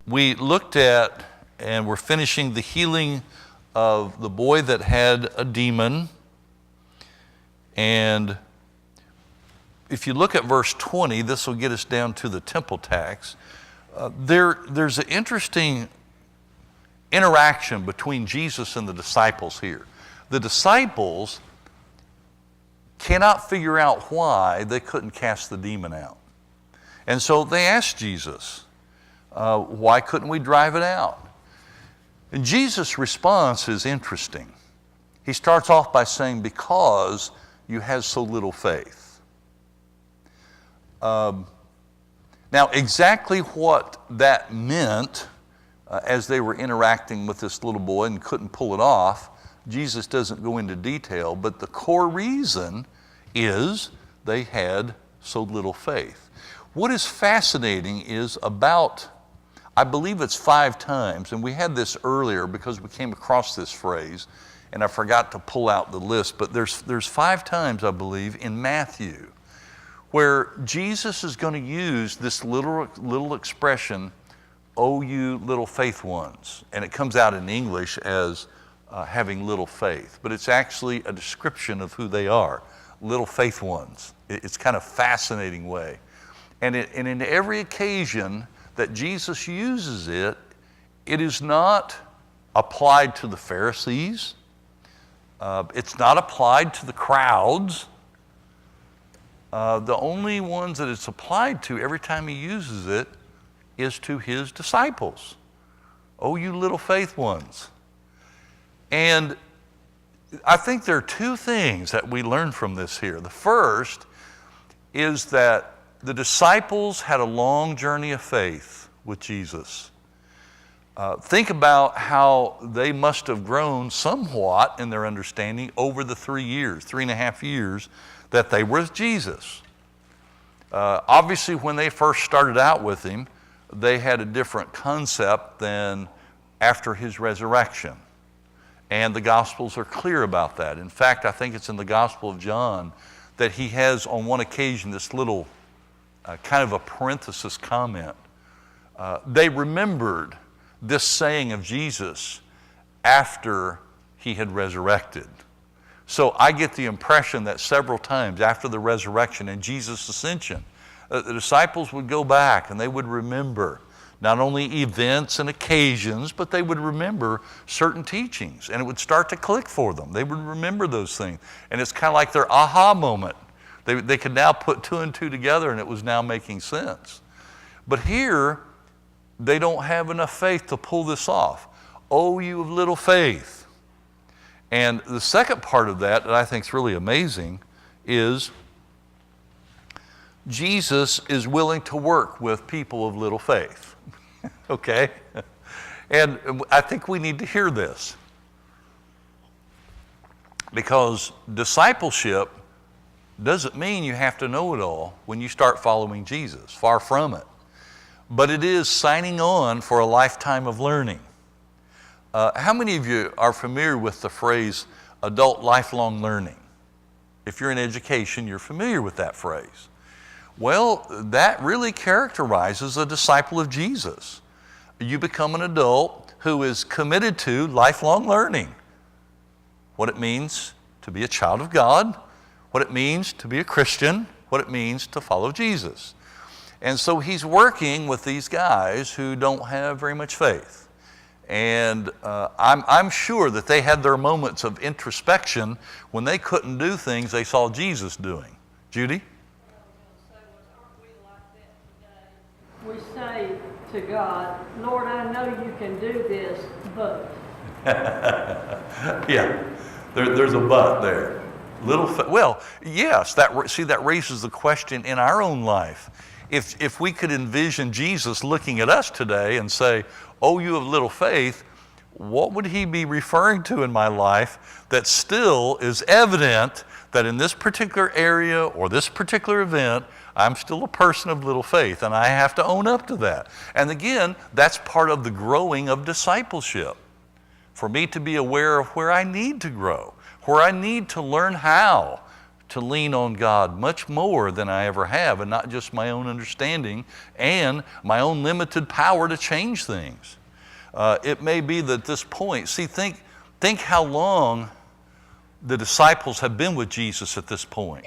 We looked at, and we're finishing the healing of the boy that had a demon. And if you look at verse 20, this will get us down to the temple tax. There's an interesting interaction between Jesus and the disciples here. The disciples cannot figure out why they couldn't cast the demon out. And so they asked Jesus, why couldn't we drive it out? And Jesus' response is interesting. He starts off by saying, because you have so little faith. Now, exactly what that meant as they were interacting with this little boy and couldn't pull it off, Jesus doesn't go into detail, but the core reason is they had so little faith. What is fascinating is about, I believe it's 5 times, and we had this earlier because we came across this phrase, and I forgot to pull out the list, but there's 5 times, I believe, in Matthew, where Jesus is going to use this little expression, "Oh, you little faith ones," and it comes out in English as having little faith, but it's actually a description of who they are, little faith ones. It's kind of fascinating way. And in every occasion that Jesus uses it, it is not applied to the Pharisees. It's not applied to the crowds. The only ones that it's applied to every time he uses it is to his disciples. Oh, you little faith ones. And I think there are 2 things that we learn from this here. The first is that the disciples had a long journey of faith with Jesus. Think about how they must have grown somewhat in their understanding over the 3.5 years that they were with Jesus. Obviously, when they first started out with him, they had a different concept than after his resurrection. And the Gospels are clear about that. In fact, I think it's in the Gospel of John that he has on one occasion this little kind of a parenthesis comment. They remembered this saying of Jesus after he had resurrected. So I get the impression that several times after the resurrection and Jesus' ascension, the disciples would go back and they would remember not only events and occasions, but they would remember certain teachings, and it would start to click for them. They would remember those things, and it's kind of like their aha moment. They could now put 2 and 2 together, and it was now making sense. But here, they don't have enough faith to pull this off. Oh, you of little faith. And the second part of that I think is really amazing is Jesus is willing to work with people of little faith. Okay? And I think we need to hear this. Because discipleship doesn't mean you have to know it all when you start following Jesus. Far from it. But it is signing on for a lifetime of learning. How many of you are familiar with the phrase adult lifelong learning? If you're in education, you're familiar with that phrase. Well, that really characterizes a disciple of Jesus. You become an adult who is committed to lifelong learning. What it means to be a child of God, what it means to be a Christian, what it means to follow Jesus. And so he's working with these guys who don't have very much faith. And I'm sure that they had their moments of introspection when they couldn't do things they saw Jesus doing. Judy? We say to God, Lord, I know you can do this, but. Yeah, there's a but there. Well, yes, that raises the question in our own life. If we could envision Jesus looking at us today and say, oh, you have little faith, what would he be referring to in my life that still is evident that in this particular area or this particular event, I'm still a person of little faith, and I have to own up to that. And again, that's part of the growing of discipleship. For me to be aware of where I need to grow, where I need to learn how to lean on God much more than I ever have, and not just my own understanding and my own limited power to change things. It may be that at this point, see, think how long the disciples have been with Jesus at this point.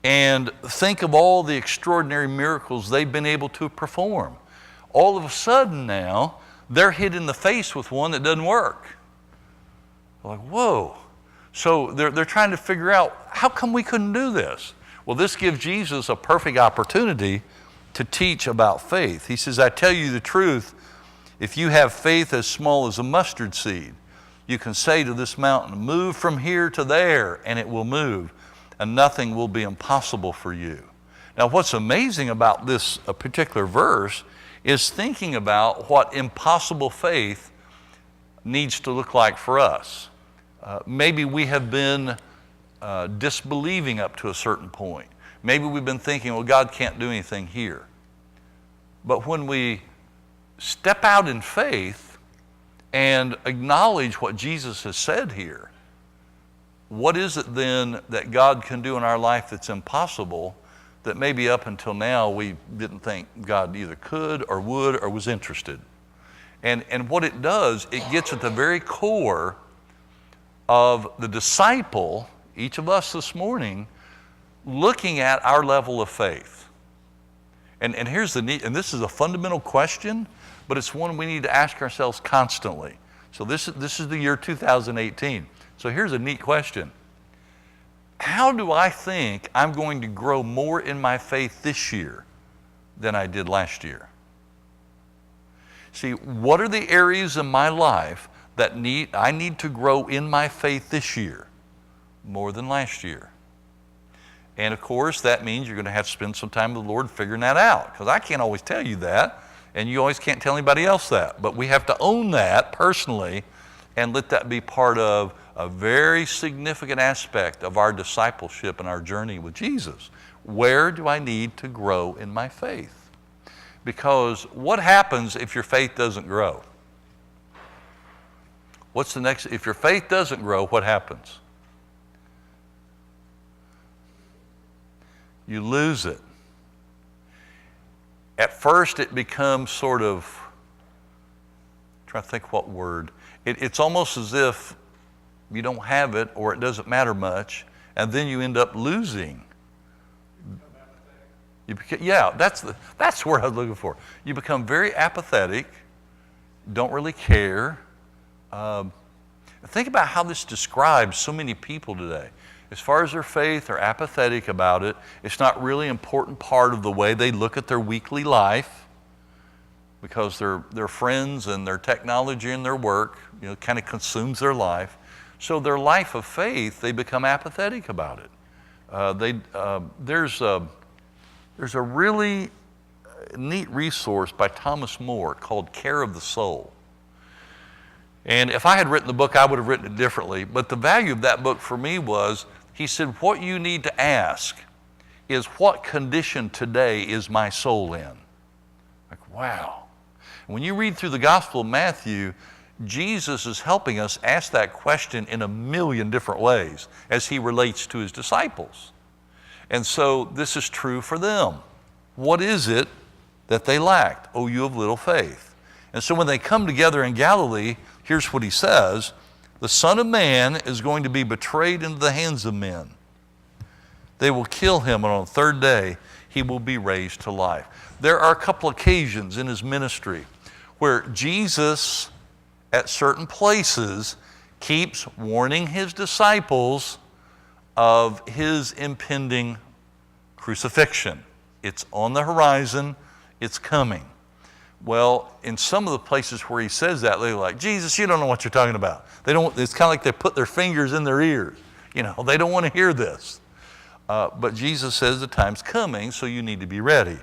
And think of all the extraordinary miracles they've been able to perform. All of a sudden now, they're hit in the face with one that doesn't work. They're like, whoa. So they're trying to figure out, how come we couldn't do this? Well, this gives Jesus a perfect opportunity to teach about faith. He says, I tell you the truth, if you have faith as small as a mustard seed, you can say to this mountain, move from here to there, and it will move, and nothing will be impossible for you. Now, what's amazing about this particular verse is thinking about what impossible faith needs to look like for us. Maybe we have been disbelieving up to a certain point. Maybe we've been thinking, well, God can't do anything here. But when we step out in faith and acknowledge what Jesus has said here, what is it then that God can do in our life that's impossible, that maybe up until now we didn't think God either could or would or was interested? And what it does, it gets at the very core of the disciple, each of us this morning, looking at our level of faith. And here's the neat, and this is a fundamental question, but it's one we need to ask ourselves constantly. So this is the year 2018. So here's a neat question. How do I think I'm going to grow more in my faith this year than I did last year? See, what are the areas in my life that I need to grow in my faith this year more than last year? And of course, that means you're going to have to spend some time with the Lord figuring that out, because I can't always tell you that, and you always can't tell anybody else that. But we have to own that personally and let that be part of a very significant aspect of our discipleship and our journey with Jesus. Where do I need to grow in my faith? Because what happens if your faith doesn't grow? What's the next? If your faith doesn't grow, what happens? You lose it. At first, it becomes sort of, I'm trying to think what word. It's almost as if you don't have it or it doesn't matter much, and then you end up losing. That's where I was looking for. You become very apathetic, don't really care. Think about how this describes so many people today. As far as their faith, they're apathetic about it. It's not really an important part of the way they look at their weekly life, because their friends and their technology and their work, kind of consumes their life. So their life of faith, they become apathetic about it. There's a really neat resource by Thomas More called Care of the Soul. And if I had written the book, I would have written it differently. But the value of that book for me was, he said, what you need to ask is, what condition today is my soul in? Like, wow. When you read through the Gospel of Matthew, Jesus is helping us ask that question in a million different ways as he relates to his disciples. And so this is true for them. What is it that they lacked? Oh, you of little faith. And so when they come together in Galilee, here's what he says: the Son of Man is going to be betrayed into the hands of men. They will kill him, and on the third day he will be raised to life. There are a couple occasions in his ministry where Jesus, at certain places, keeps warning his disciples of his impending crucifixion. It's on the horizon, it's coming. Well, in some of the places where he says that, they're like, Jesus, you don't know what you're talking about. It's kind of like they put their fingers in their ears. They don't want to hear this. But Jesus says the time's coming, so you need to be ready.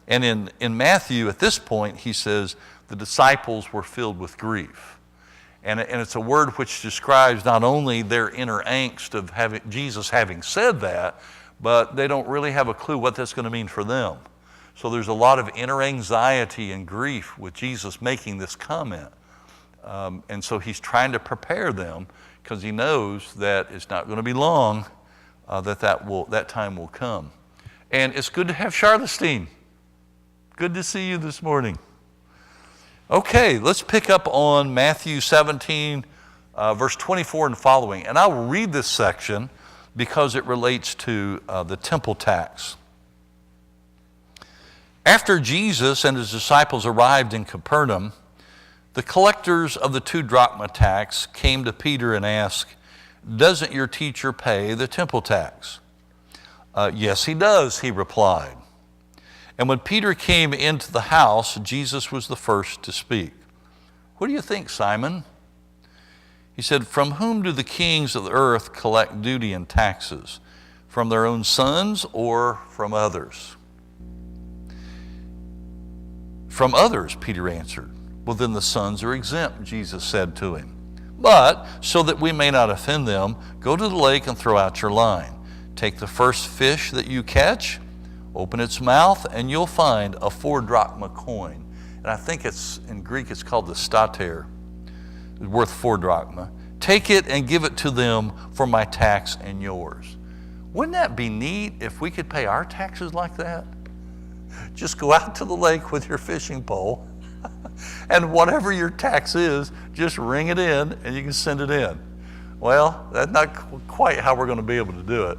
And in Matthew, at this point, he says the disciples were filled with grief. And it's a word which describes not only their inner angst of Jesus having said that, but they don't really have a clue what that's going to mean for them. So there's a lot of inner anxiety and grief with Jesus making this comment. And so he's trying to prepare them, because he knows that it's not going to be long that time will come. And it's good to have Charlottestein. Good to see you this morning. Okay, let's pick up on Matthew 17, verse 24 and following. And I will read this section because it relates to the temple tax. After Jesus and his disciples arrived in Capernaum, the collectors of the 2 drachma tax came to Peter and asked, "Doesn't your teacher pay the temple tax?" "Yes, he does," he replied. And when Peter came into the house, Jesus was the first to speak. "What do you think, Simon?" He said, "From whom do the kings of the earth collect duty and taxes? From their own sons or from others?" "From others," Peter answered. "Well, then the sons are exempt," Jesus said to him. "But so that we may not offend them, go to the lake and throw out your line. Take the first fish that you catch, open its mouth, and you'll find a 4 drachma coin." And I think in Greek it's called the stater. It's worth 4 drachma. "Take it and give it to them for my tax and yours." Wouldn't that be neat if we could pay our taxes like that? Just go out to the lake with your fishing pole, and whatever your tax is, just ring it in and you can send it in. Well, that's not quite how we're going to be able to do it.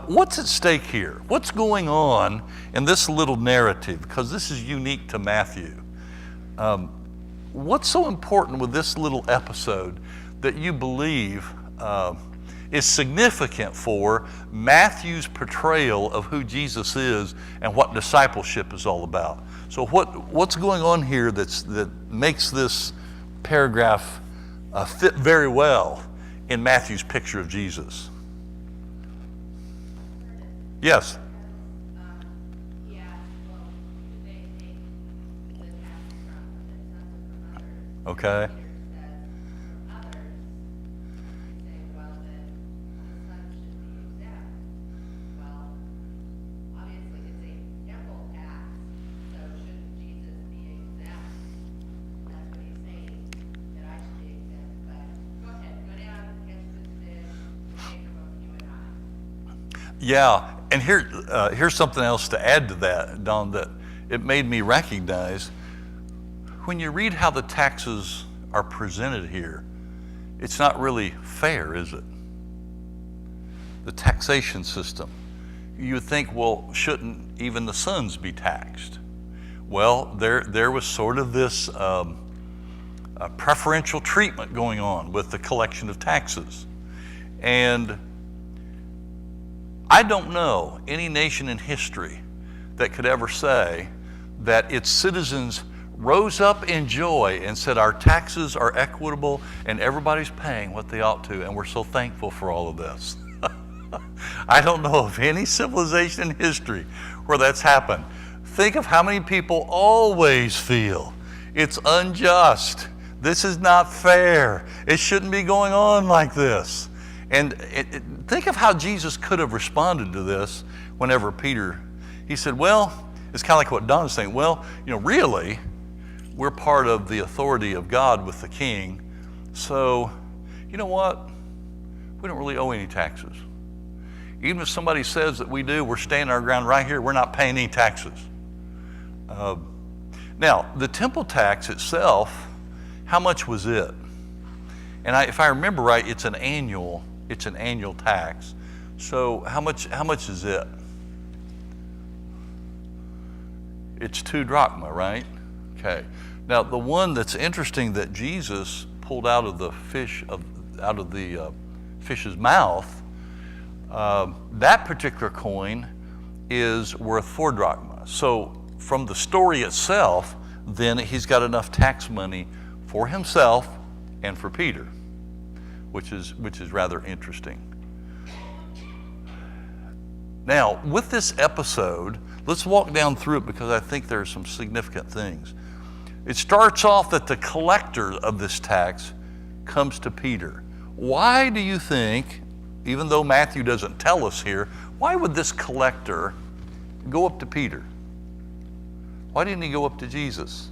What's at stake here? What's going on in this little narrative? Because this is unique to Matthew. What's so important with this little episode that you believe is significant for Matthew's portrayal of who Jesus is and what discipleship is all about? So what's going on here that makes this paragraph fit very well in Matthew's picture of Jesus? Yes. Okay. Yeah, and here's something else to add to that, Don, that it made me recognize. When you read how the taxes are presented here, it's not really fair, is it? The taxation system. You would think, well, shouldn't even the sons be taxed? Well, there was sort of this preferential treatment going on with the collection of taxes. And I don't know any nation in history that could ever say that its citizens rose up in joy and said, our taxes are equitable and everybody's paying what they ought to, and we're so thankful for all of this. I don't know of any civilization in history where that's happened. Think of how many people always feel it's unjust. This is not fair. It shouldn't be going on like this. And think of how Jesus could have responded to this whenever he said, well, it's kind of like what Don is saying. Well, really, we're part of the authority of God with the king. So, you know what? We don't really owe any taxes. Even if somebody says that we do, we're standing our ground right here. We're not paying any taxes. Now, the temple tax itself, how much was it? And if I remember right, it's an annual tax. So how much is it? It's 2 drachma, right? Okay. Now the one that's interesting that Jesus pulled out of the fish's mouth, that particular coin is worth 4 drachma. So from the story itself, then he's got enough tax money for himself and for Peter, which is rather interesting. Now, with this episode, let's walk down through it because I think there are some significant things. It starts off that the collector of this tax comes to Peter. Why do you think, even though Matthew doesn't tell us here, why would this collector go up to Peter? Why didn't he go up to Jesus?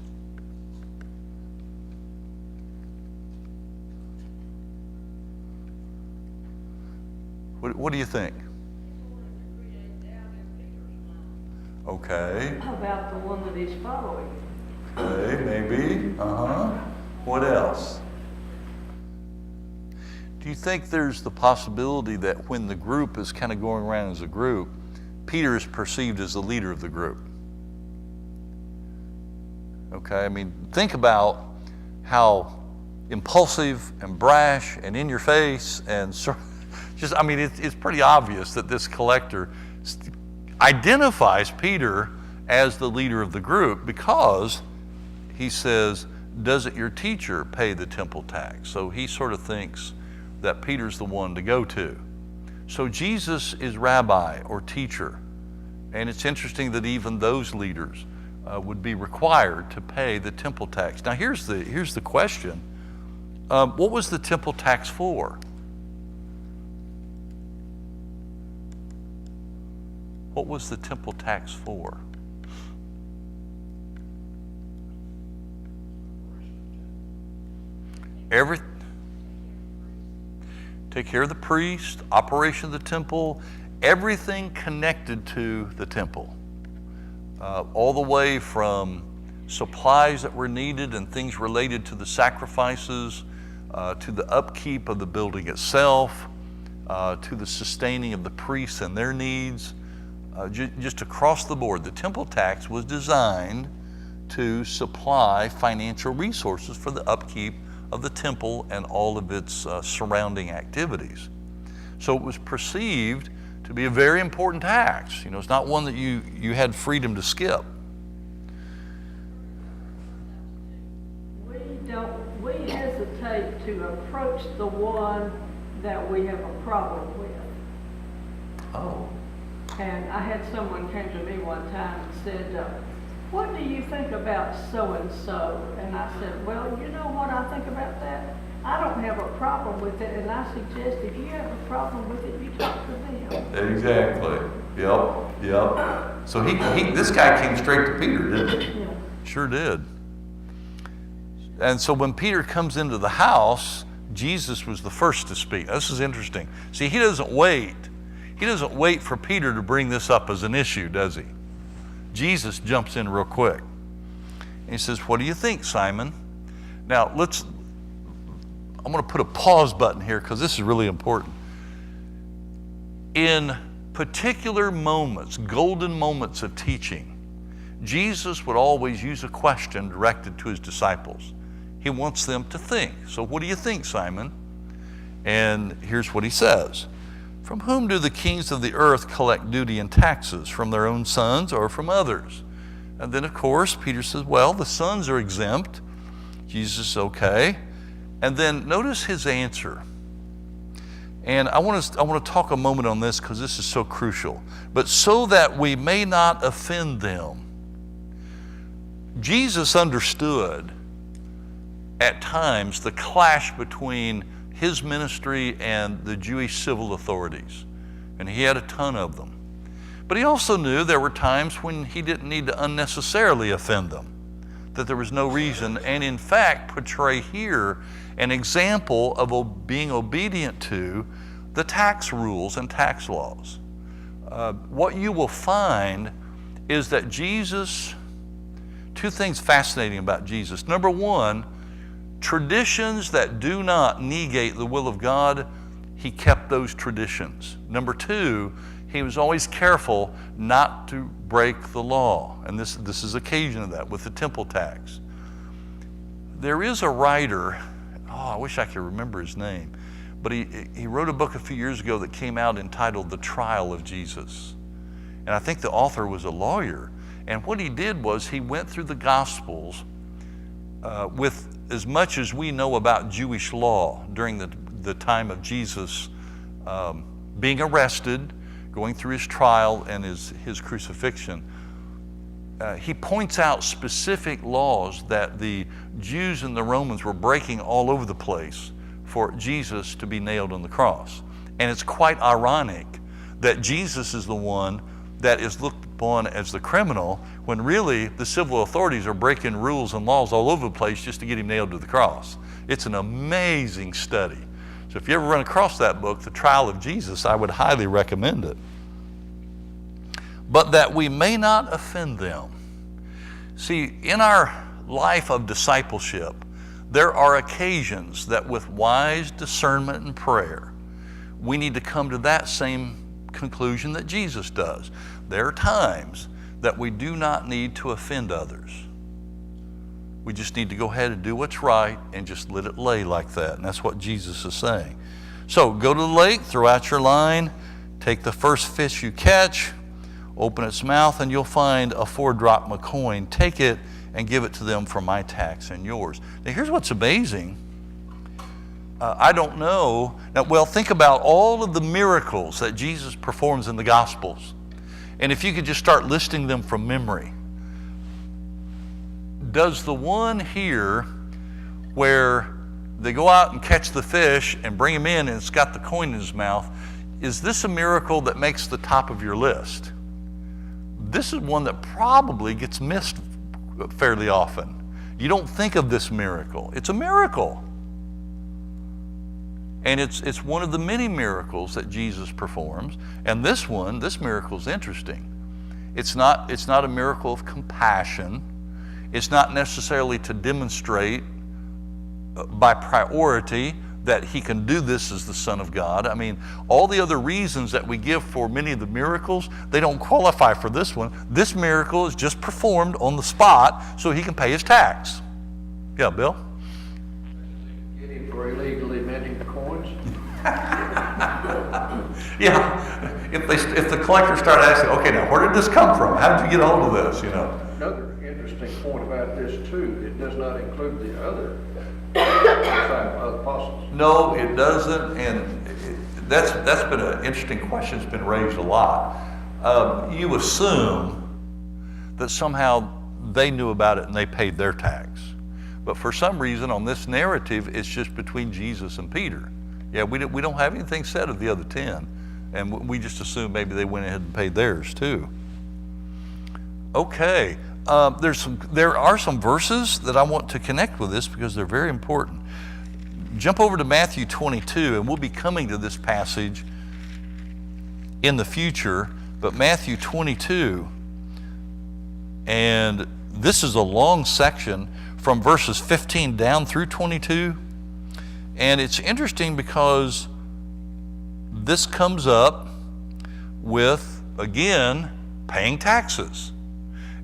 What do you think? Okay. How about the one that he's following? Okay, maybe. What else? Do you think there's the possibility that when the group is kind of going around as a group, Peter is perceived as the leader of the group? Okay, I mean, think about how impulsive and brash and in your face and just, I mean, it's pretty obvious that this collector identifies Peter as the leader of the group because he says, doesn't your teacher pay the temple tax? So he sort of thinks that Peter's the one to go to. So Jesus is rabbi or teacher. And it's interesting that even those leaders would be required to pay the temple tax. Now here's the question. What was the temple tax for? What was the temple tax for? Take care of the priest, operation of the temple, everything connected to the temple. All the way from supplies that were needed and things related to the sacrifices, to the upkeep of the building itself, to the sustaining of the priests and their needs. Just across the board, the temple tax was designed to supply financial resources for the upkeep of the temple and all of its surrounding activities. So it was perceived to be a very important tax. You know, it's not one that you had freedom to skip. We hesitate to approach the one that we have a problem with. Oh. And I had someone came to me one time and said, what do you think about so-and-so? And I said, well, you know what I think about that? I don't have a problem with it, and I suggest if you have a problem with it, you talk to them. Exactly. Yep. So this guy came straight to Peter, didn't he? Yeah. Sure did. And so when Peter comes into the house, Jesus was the first to speak. This is interesting. See, he doesn't wait. He doesn't wait for Peter to bring this up as an issue, does he? Jesus jumps in real quick. And he says, what do you think, Simon? Now, I'm going to put a pause button here because this is really important. In particular moments, golden moments of teaching, Jesus would always use a question directed to his disciples. He wants them to think. So what do you think, Simon? And here's what he says. From whom do the kings of the earth collect duty and taxes? From their own sons or from others? And then, of course, Peter says, well, the sons are exempt. Jesus, okay. And then notice his answer. And I want to talk a moment on this because this is so crucial. But so that we may not offend them. Jesus understood at times the clash between his ministry and the Jewish civil authorities. And he had a ton of them. But he also knew there were times when he didn't need to unnecessarily offend them, that there was no reason, and in fact portray here an example of being obedient to the tax rules and tax laws. What you will find is that Jesus, two things fascinating about Jesus. Number one, traditions that do not negate the will of God, he kept those traditions. Number two, he was always careful not to break the law. And this is occasion of that with the temple tax. There is a writer, I wish I could remember his name, but he wrote a book a few years ago that came out entitled The Trial of Jesus. And I think the author was a lawyer. And what he did was he went through the Gospels with as much as we know about Jewish law during the time of Jesus being arrested, going through his trial and his crucifixion. He points out specific laws that the Jews and the Romans were breaking all over the place for Jesus to be nailed on the cross. And it's quite ironic that Jesus is the one that is looked upon as the criminal when really the civil authorities are breaking rules and laws all over the place just to get him nailed to the cross. It's an amazing study. So if you ever run across that book, The Trial of Jesus, I would highly recommend it. But that we may not offend them. See, in our life of discipleship, there are occasions that with wise discernment and prayer, we need to come to that same conclusion that Jesus does. There are times that we do not need to offend others. We just need to go ahead and do what's right and just let it lay like that. And that's what Jesus is saying. So go to the lake, throw out your line, take the first fish you catch, open its mouth, and you'll find a 4-drachma coin. Take it and give it to them for my tax and yours. Now here's what's amazing. I don't know. Now, well, think about all of the miracles that Jesus performs in the Gospels. And if you could just start listing them from memory. Does the one here where they go out and catch the fish and bring him in and it's got the coin in his mouth, is this a miracle that makes the top of your list? This is one that probably gets missed fairly often. You don't think of this miracle. It's a miracle. And it's one of the many miracles that Jesus performs. And this miracle is interesting. It's not a miracle of compassion. It's not necessarily to demonstrate by priority that he can do this as the Son of God. I mean, all the other reasons that we give for many of the miracles, they don't qualify for this one. This miracle is just performed on the spot so he can pay his tax. Yeah, Bill? Get him for illegally minting coins? Yeah. If the collectors start asking, okay, now where did this come from? How did you get a hold of this? You know. Another interesting point about this too, it does not include the other apostles. No, it doesn't, and that's been an interesting question. It's been raised a lot. You assume that somehow they knew about it and they paid their tax, but for some reason on this narrative, it's just between Jesus and Peter. Yeah, we don't have anything said of the other 10, and we just assume maybe they went ahead and paid theirs too. Okay. There are some verses that I want to connect with this because they're very important. Jump over to Matthew 22, and we'll be coming to this passage in the future, but Matthew 22, and this is a long section from verses 15 down through 22, and it's interesting because this comes up with, again, paying taxes.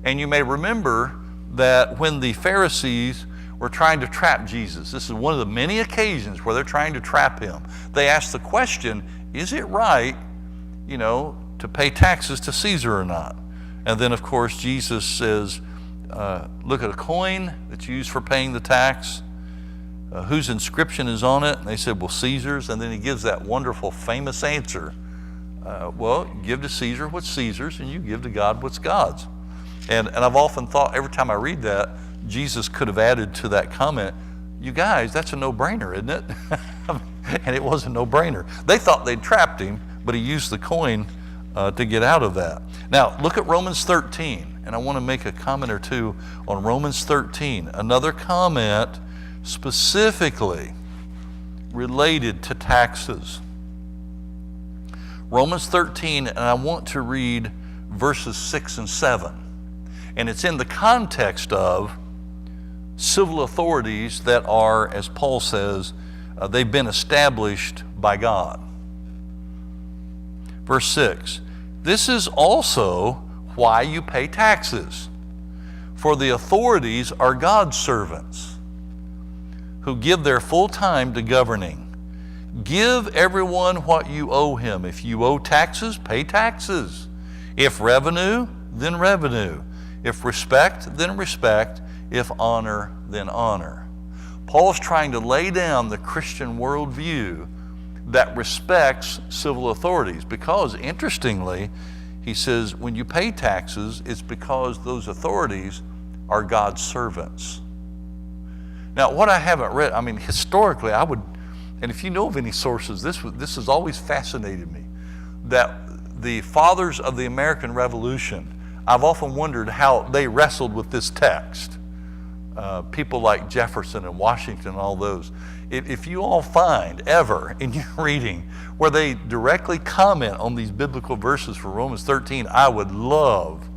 And you may remember that when the Pharisees were trying to trap Jesus, this is one of the many occasions where they're trying to trap him. They asked the question, is it right, to pay taxes to Caesar or not? And then, of course, Jesus says, look at a coin that's used for paying the tax. Whose inscription is on it? And they said, well, Caesar's. And then he gives that wonderful, famous answer. Well, give to Caesar what's Caesar's, and you give to God what's God's. And I've often thought, every time I read that, Jesus could have added to that comment, you guys, that's a no-brainer, isn't it? And it was a no-brainer. They thought they'd trapped him, but he used the coin to get out of that. Now, look at Romans 13, and I want to make a comment or two on Romans 13, another comment specifically related to taxes. Romans 13, and I want to read verses 6 and 7. And it's in the context of civil authorities that are, as Paul says, they've been established by God. Verse 6, this is also why you pay taxes, for the authorities are God's servants who give their full time to governing. Give everyone what you owe him. If you owe taxes, pay taxes. If revenue, then revenue. If respect, then respect. If honor, then honor. Paul's trying to lay down the Christian worldview that respects civil authorities because, interestingly, he says when you pay taxes, it's because those authorities are God's servants. Now, what I haven't read, historically, I would, and if you know of any sources, this has always fascinated me, that the fathers of the American Revolution, I've often wondered how they wrestled with this text. people like Jefferson and Washington and all those. If you all find ever in your reading where they directly comment on these biblical verses for Romans 13, I would love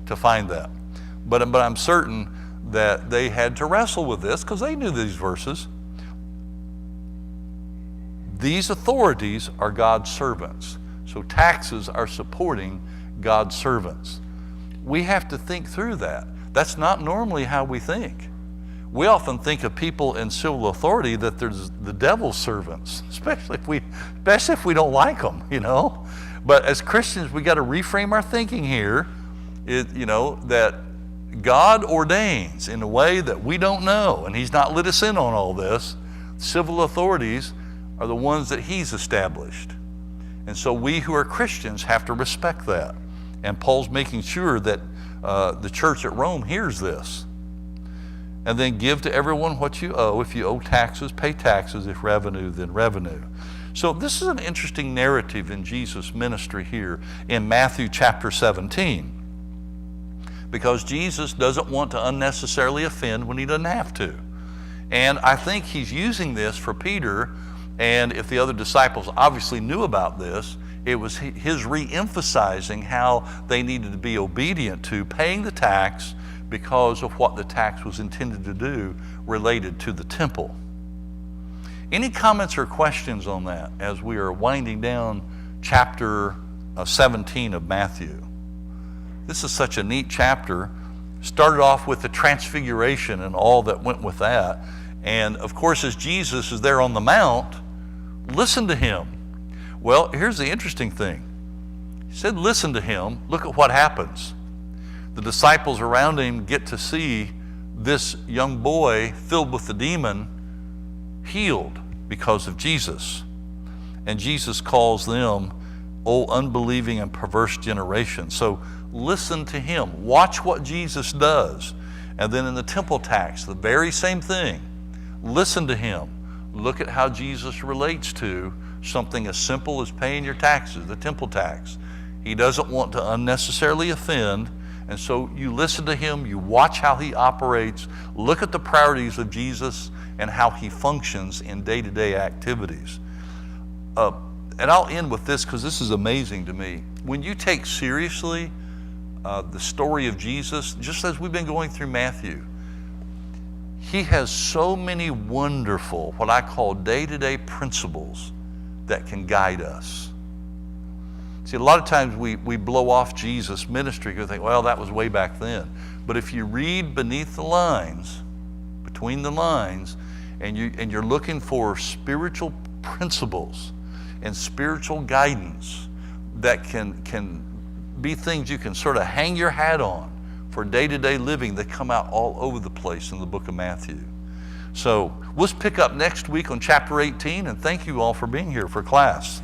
to find that. But I'm certain that they had to wrestle with this because they knew these verses. These authorities are God's servants. So taxes are supporting God's servants. We have to think through that. That's not normally how we think. We often think of people in civil authority that there's the devil's servants, especially if we don't like them, you know. But as Christians, we got to reframe our thinking here, that God ordains in a way that we don't know, and He's not let us in on all this. Civil authorities are the ones that He's established. And so we who are Christians have to respect that. And Paul's making sure that the church at Rome hears this. And then give to everyone what you owe. If you owe taxes, pay taxes. If revenue, then revenue. So this is an interesting narrative in Jesus' ministry here in Matthew chapter 17. Because Jesus doesn't want to unnecessarily offend when He doesn't have to. And I think He's using this for Peter, and if the other disciples obviously knew about this, it was His re-emphasizing how they needed to be obedient to paying the tax because of what the tax was intended to do related to the temple. Any comments or questions on that as we are winding down chapter 17 of Matthew? This is such a neat chapter. Started off with the transfiguration and all that went with that. And of course, as Jesus is there on the mount, listen to Him. Well, here's the interesting thing. He said, listen to Him. Look at what happens. The disciples around Him get to see this young boy filled with the demon healed because of Jesus. And Jesus calls them, "O unbelieving and perverse generation." So listen to Him. Watch what Jesus does. And then in the temple tax, the very same thing. Listen to Him. Look at how Jesus relates to something as simple as paying your taxes, the temple tax. He doesn't want to unnecessarily offend. And so you listen to Him, you watch how He operates, look at the priorities of Jesus and how He functions in day-to-day activities. And I'll end with this because this is amazing to me. When you take seriously the story of Jesus, just as we've been going through Matthew, He has so many wonderful, what I call day-to-day principles that can guide us. See, a lot of times we blow off Jesus' ministry because we think, well, that was way back then. But if you read beneath the lines, between the lines, and you're looking for spiritual principles and spiritual guidance that can be things you can sort of hang your hat on for day-to-day living, that come out all over the place in the book of Matthew. So we'll pick up next week on chapter 18, and thank you all for being here for class.